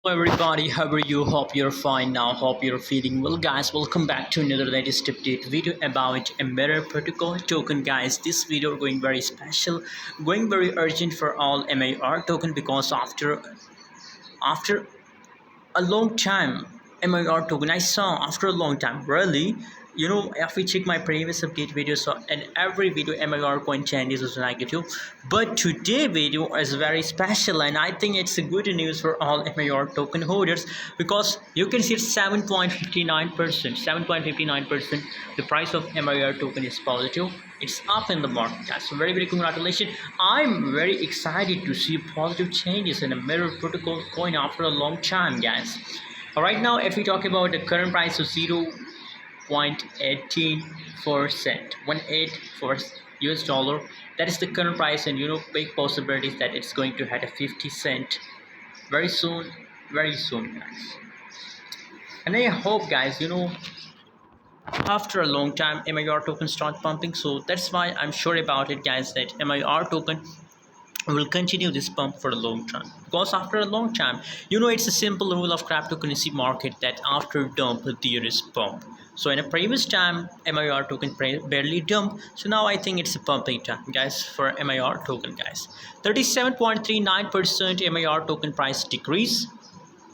Everybody, how are you? Hope you're fine now. Hope you're feeling well, guys. Welcome back to another latest update video about a Mirror Protocol token, guys. This video going very special, going very urgent for all MIR token because after a long time MIR token I saw after a long time really. If we check my previous update videos, so in every video MIR coin changes was negative, but today video is very special and I think it's a good news for all MIR token holders because you can see it's 7.59%. The price of MIR token is positive. It's up in the market, guys. So very congratulations. I'm very excited to see positive changes in a Mirror Protocol coin after a long time, guys. Right now, if we talk about the current price of 0.184 US dollar, that is the current price, and big possibilities that it's going to hit a 50 cent very soon, guys. And I hope, guys, after a long time MIR token start pumping, so that's why I'm sure about it, guys, that MIR token will continue this pump for a long time because after a long time, it's a simple rule of cryptocurrency market that after dump there is pump. So in a previous time MIR token barely dump, so now I think it's a pumping time, guys, for MIR token, guys. 37.39% MIR token price decrease.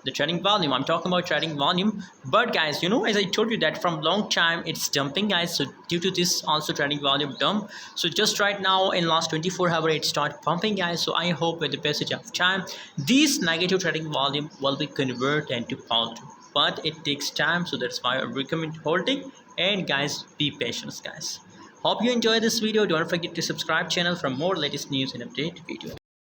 The trading volume, I'm talking about trading volume, but guys, as I told you that from long time it's dumping, guys. So due to this also trading volume dump, so just right now in last 24 hours it start pumping, guys. So I hope with the passage of time this negative trading volume will be converted into positive, but it takes time, so that's why I recommend holding. And guys, be patient, guys. Hope you enjoy this video. Don't forget to subscribe channel for more latest news and update video.